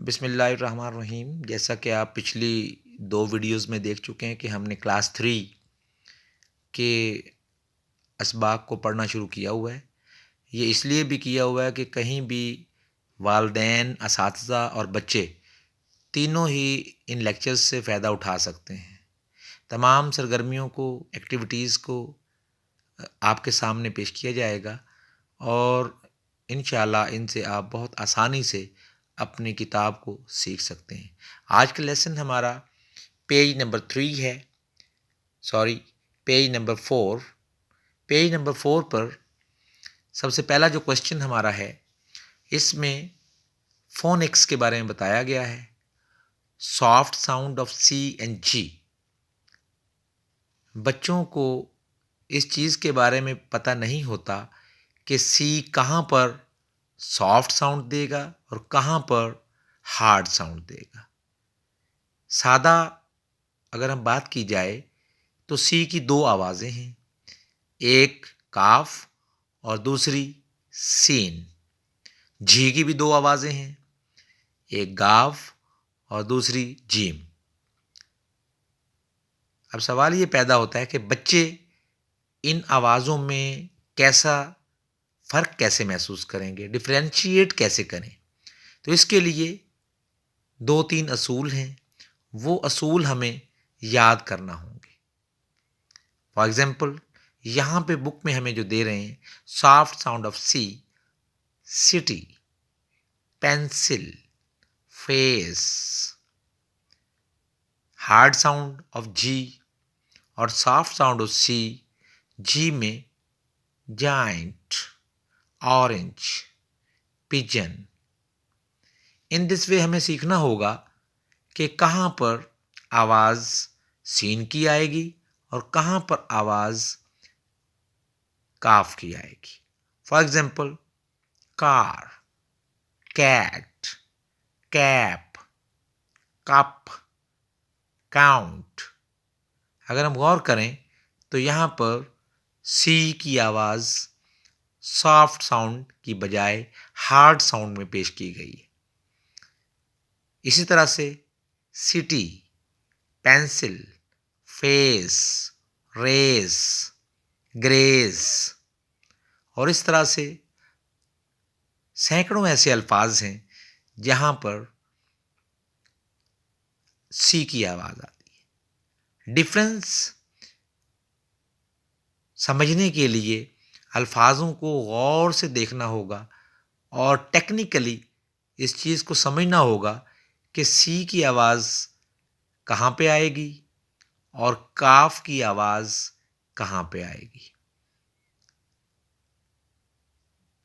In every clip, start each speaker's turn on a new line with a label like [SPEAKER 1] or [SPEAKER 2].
[SPEAKER 1] बिस्मिल्लाहिर्रहमानिर्रहीम। जैसा कि आप पिछली 2 वीडियोज़ में देख चुके हैं कि हमने क्लास 3 के असबाक को पढ़ना शुरू किया हुआ है। ये इसलिए भी किया हुआ है कि कहीं भी वालिदैन, असातिज़ा और बच्चे तीनों ही इन लेक्चर्स से फ़ायदा उठा सकते हैं। तमाम सरगर्मियों को, एक्टिविटीज़ को आपके सामने पेश किया जाएगा और इंशाअल्लाह इनसे आप बहुत आसानी से अपनी किताब को सीख सकते हैं। आज का लेसन हमारा पेज नंबर 3 है, पेज नंबर 4। पेज नंबर 4 पर सबसे पहला जो क्वेश्चन हमारा है, इसमें फोनिक्स के बारे में बताया गया है। Soft sound of C and G. बच्चों को इस चीज़ के बारे में पता नहीं होता कि सी कहाँ पर सॉफ्ट साउंड देगा और कहाँ पर हार्ड साउंड देगा। सादा अगर हम बात की जाए तो सी की 2 आवाज़ें हैं, एक काफ और दूसरी सीन। जी की भी 2 आवाज़ें हैं, एक गाफ और दूसरी जीम। अब सवाल ये पैदा होता है कि बच्चे इन आवाज़ों में फ़र्क कैसे महसूस करेंगे, डिफ्रेंशिएट कैसे करें। तो इसके लिए 2-3 असूल हैं, वो असूल हमें याद करना होंगे। फॉर एग्ज़ाम्पल, यहाँ पे बुक में हमें जो दे रहे हैं, soft sound of C, city, pencil, face. Hard sound of G और soft sound of C, G में giant, orange, pigeon. In this way हमें सीखना होगा कि कहाँ पर आवाज़ सीन की आएगी और कहाँ पर आवाज़ काफ की आएगी। For example, car, cat, cap, cup, count. अगर हम गौर करें तो यहाँ पर सी की आवाज़ सॉफ्ट साउंड की बजाय हार्ड साउंड में पेश की गई है। इसी तरह से city, pencil, face, race, grace और इस तरह से सैकड़ों ऐसे अल्फाज हैं जहाँ पर सी की आवाज़ आती है। डिफरेंस समझने के लिए अल्फाजों को गौर से देखना होगा और टेक्निकली इस चीज़ को समझना होगा कि सी की आवाज़ कहाँ पे आएगी और काफ की आवाज़ कहाँ पे आएगी।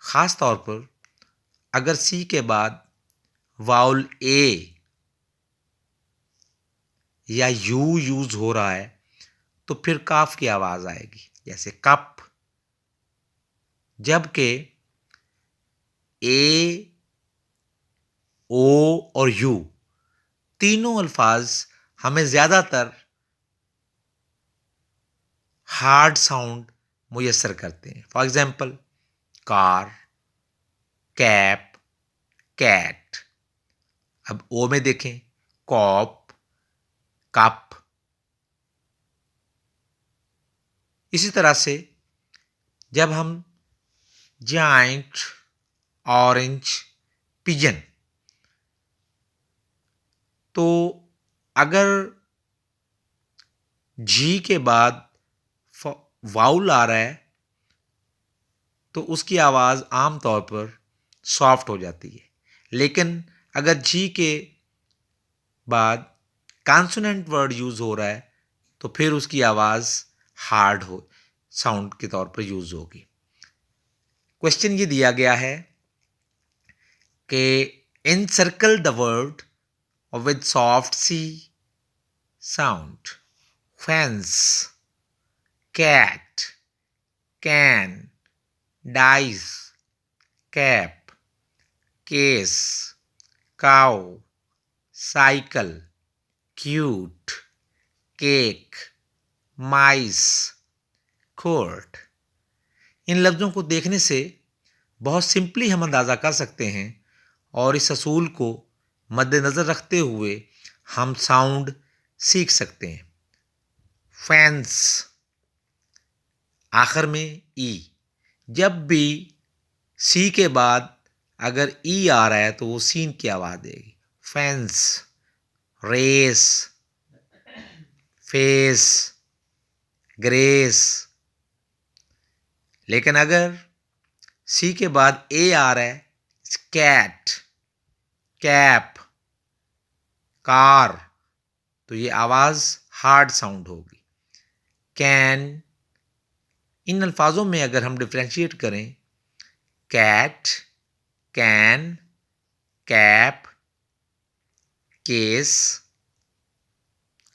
[SPEAKER 1] ख़ास तौर पर अगर सी के बाद वाउल ए या यू यूज़ हो रहा है तो फिर काफ की आवाज़ आएगी, जैसे कप। जबकि ए, ओ और यू तीनों अल्फाज हमें ज़्यादातर हार्ड साउंड मुयस्सर करते हैं। For example, car, cap, cat. अब ओ में देखें, कॉप, कप। इसी तरह से जब हम जाइंट, ऑरेंज, पिजन, तो अगर जी के बाद वाउल आ रहा है तो उसकी आवाज़ आम तौर पर सॉफ्ट हो जाती है, लेकिन अगर जी के बाद कॉन्सोनेंट वर्ड यूज़ हो रहा है तो फिर उसकी आवाज़ हार्ड हो साउंड के तौर पर यूज़ होगी। क्वेश्चन ये दिया गया है कि encircle the word with soft C sound. Fence, cat, can, dice, cap, case, cow, cycle, cute, cake, mice, court। इन लफ्ज़ों को देखने से बहुत सिंपली हम अंदाज़ा कर सकते हैं और इस असूल को मद्देनज़र रखते हुए हम साउंड सीख सकते हैं। फैंस, आखिर में ई। जब भी सी के बाद अगर ई आ रहा है तो वो सीन की आवाज़ देगी। Fans, race, face, grace. लेकिन अगर सी के बाद ए आ रहा है, कैट, कैप, कार, तो ये आवाज़ हार्ड साउंड होगी। कैन, इन अल्फाजों में अगर हम डिफ्रेंशिएट करें, cat, can, cap, case,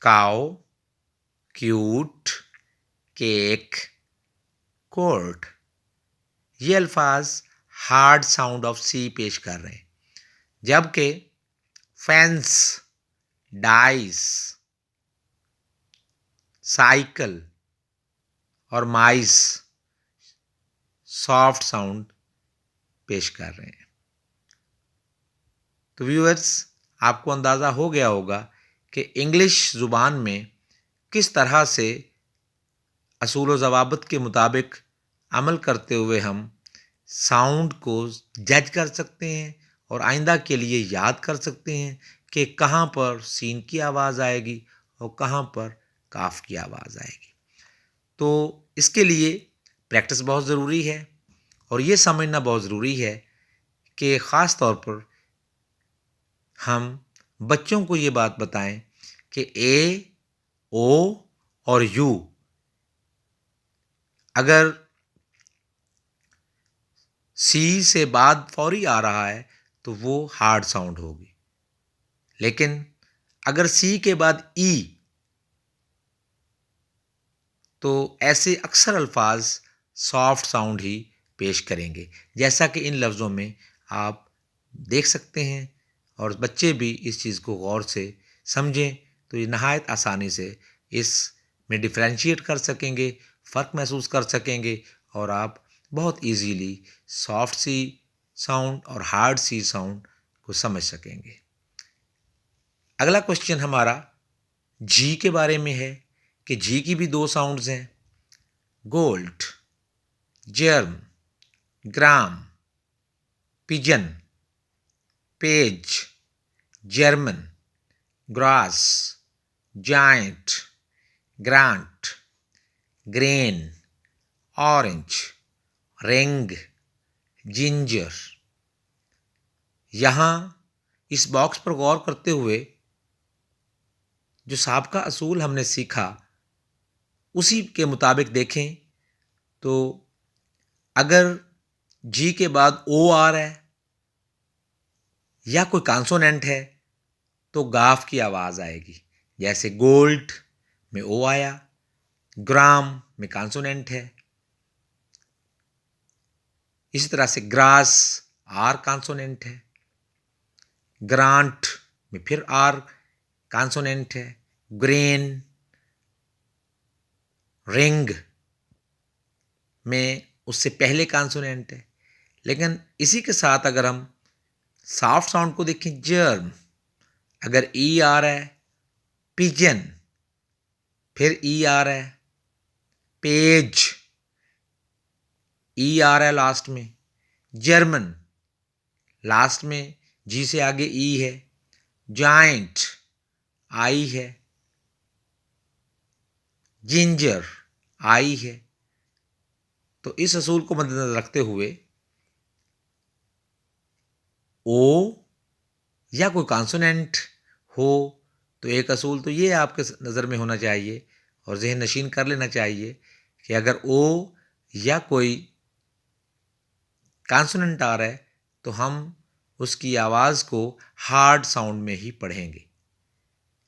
[SPEAKER 1] cow, cute, cake, court, ये अल्फाज हार्ड साउंड ऑफ सी पेश कर रहे हैं। जबकि फेंस, डाइस, साइकिल और माइस सॉफ्ट साउंड पेश कर रहे हैं। तो व्यूअर्स, आपको अंदाज़ा हो गया होगा कि इंग्लिश ज़ुबान में किस तरह से असूल व ज़वाबित के मुताबिक अमल करते हुए हम साउंड को जज कर सकते हैं और आइंदा के लिए याद कर सकते हैं कि कहाँ पर सीन की आवाज़ आएगी और कहाँ पर काफ की आवाज़ आएगी। तो इसके लिए प्रैक्टिस बहुत ज़रूरी है और ये समझना बहुत ज़रूरी है कि ख़ास तौर पर हम बच्चों को ये बात बताएं कि ए, ओ और यू अगर सी से बाद फौरी आ रहा है तो वो हार्ड साउंड होगी, लेकिन अगर सी के बाद ई तो ऐसे अक्सर अल्फाज सॉफ्ट साउंड ही पेश करेंगे, जैसा कि इन लफ्ज़ों में आप देख सकते हैं। और बच्चे भी इस चीज़ को गौर से समझें तो ये नहायत आसानी से इसमें डिफ्रेंशिएट कर सकेंगे, फ़र्क महसूस कर सकेंगे और आप बहुत इजीली सॉफ्ट सी साउंड और हार्ड सी साउंड को समझ सकेंगे। अगला क्वेश्चन हमारा जी के बारे में है कि जी की भी दो साउंड्स हैं, gold, germ, gram, pigeon, page, German, grass, giant, grant, grain, orange, ring, ginger. यहाँ इस बॉक्स पर गौर करते हुए जो साबका असूल हमने सीखा उसी के मुताबिक देखें तो अगर जी के बाद ओ आ रहा है या कोई कॉन्सोनेंट है तो गाफ की आवाज़ आएगी। जैसे गोल्ड में ओ आया, ग्राम में कॉन्सोनेंट है, इसी तरह से ग्रास आर कॉन्सोनेंट है, ग्रांट में फिर आर कॉन्सोनेंट है, ग्रेन, रिंग में उससे पहले कॉन्सोनेंट है। लेकिन इसी के साथ अगर हम सॉफ्ट साउंड को देखें, जर्म, अगर ई आ रहा है, पिजन फिर ई आ रहा है, पेज ई आ रहा है लास्ट में, जर्मन लास्ट में जी से आगे ई है, जाइंट आई है, जिंजर आई है। तो इस असूल को मद्देनजर रखते हुए ओ या कोई कॉन्सोनेंट हो तो एक असूल तो ये आपके नज़र में होना चाहिए और जहन नशीन कर लेना चाहिए कि अगर ओ या कोई कॉन्सोनेंट आ रहा है तो हम उसकी आवाज़ को हार्ड साउंड में ही पढ़ेंगे।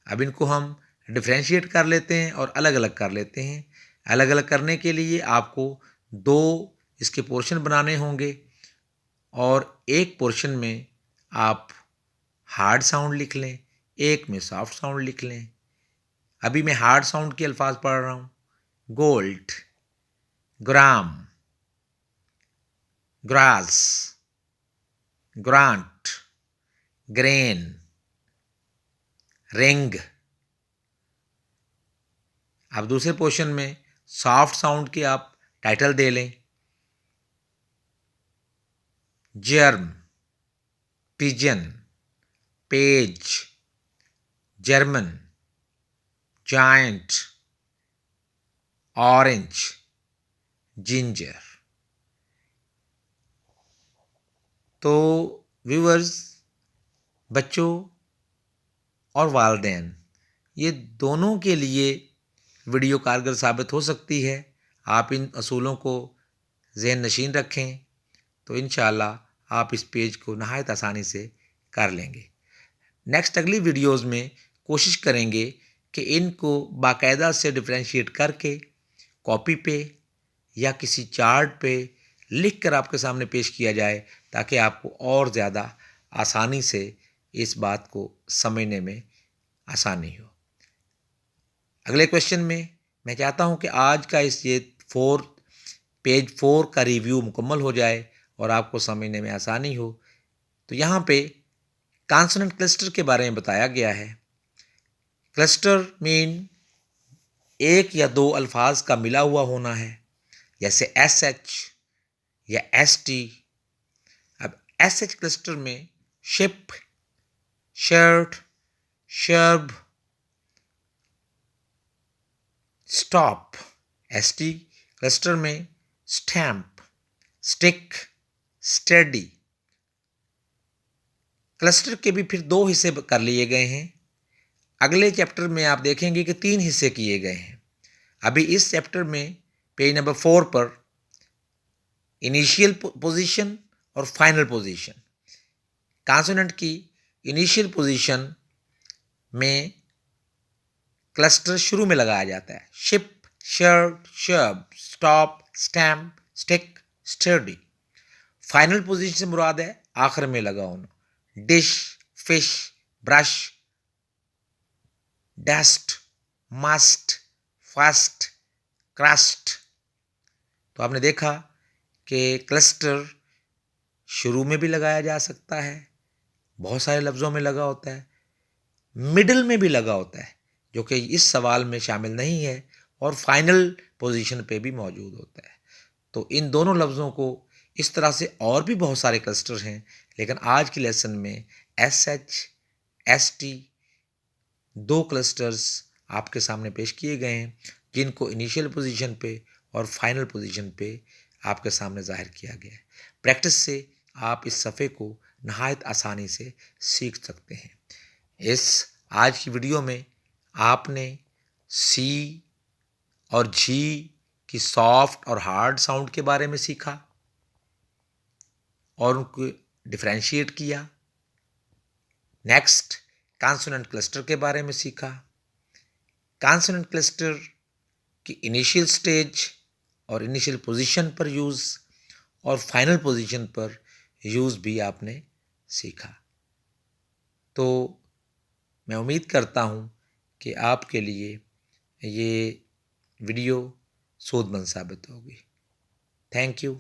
[SPEAKER 1] अब इनको हम डिफ्रेंशिएट कर लेते हैं और अलग अलग कर लेते हैं। अलग अलग करने के लिए आपको दो इसके पोर्शन बनाने होंगे और एक पोर्शन में आप हार्ड साउंड लिख लें, एक में सॉफ्ट साउंड लिख लें। अभी मैं हार्ड साउंड के अल्फाज पढ़ रहा हूँ। गोल्ड, ग्राम, ग्रास, ग्रांट, ग्रेन, रिंग। अब दूसरे पोर्शन में सॉफ्ट साउंड के आप टाइटल दे लें। Germ, pigeon, page, German, giant, orange, ginger. तो व्यूअर्स, बच्चों और वालिदैन, ये दोनों के लिए वीडियो कारगर साबित हो सकती है। आप इन असूलों को ज़हन नशीन रखें तो इंशाअल्लाह आप इस पेज को नहायत आसानी से कर लेंगे। नेक्स्ट अगली वीडियोस में कोशिश करेंगे कि इनको बाकायदा से डिफ्रेंशिएट करके कॉपी पे या किसी चार्ट पे लिख कर आपके सामने पेश किया जाए, ताकि आपको और ज़्यादा आसानी से इस बात को समझने में आसानी हो। अगले क्वेश्चन में मैं चाहता हूं कि आज का ये पेज 4 का रिव्यू मुकम्मल हो जाए और आपको समझने में आसानी हो। तो यहाँ पे कॉन्सोनेंट क्लस्टर के बारे में बताया गया है। क्लस्टर मीन एक या दो अल्फाज का मिला हुआ होना है, जैसे SH या ST। अब SH क्लस्टर में ship, shirt, shrub, stop. ST cluster में स्टैम्प, स्टिक, स्टडी। क्लस्टर के भी फिर दो हिस्से कर लिए गए हैं। अगले चैप्टर में आप देखेंगे कि 3 हिस्से किए गए हैं। अभी इस चैप्टर में पेज नंबर 4 पर इनिशियल पोजीशन और फाइनल पोजीशन। कॉन्सोनेंट की इनिशियल पोजीशन में क्लस्टर शुरू में लगाया जाता है। Ship, shirt, shrub, stop, stamp, stick, study. Final position से मुराद है आखिर में लगा होना। Dish, fish, brush, dust, must, first, crust. तो आपने देखा कि क्लस्टर शुरू में भी लगाया जा सकता है, बहुत सारे लफ्ज़ों में लगा होता है, मिडिल में भी लगा होता है, जो कि इस सवाल में शामिल नहीं है, और फाइनल पोजीशन पे भी मौजूद होता है। तो इन दोनों लफ्ज़ों को इस तरह से और भी बहुत सारे क्लस्टर हैं, लेकिन आज के लेसन में SH, ST दो क्लस्टर्स आपके सामने पेश किए गए हैं, जिनको इनिशियल पोजीशन पे और फाइनल पोजीशन पे आपके सामने जाहिर किया गया है। प्रैक्टिस से आप इस सफ़े को नहायत आसानी से सीख सकते हैं। इस आज की वीडियो में आपने C और G की सॉफ्ट और हार्ड साउंड के बारे में सीखा और उनको डिफ्रेंशिएट किया। नेक्स्ट कॉन्सोनेंट क्लस्टर के बारे में सीखा। कॉन्सोनेंट क्लस्टर की इनिशियल स्टेज और इनिशियल पोजीशन पर यूज़ और फाइनल पोजीशन पर यूज़ भी आपने सीखा। तो मैं उम्मीद करता हूँ कि आपके लिए ये वीडियो सूदमंद साबित होगी। Thank you.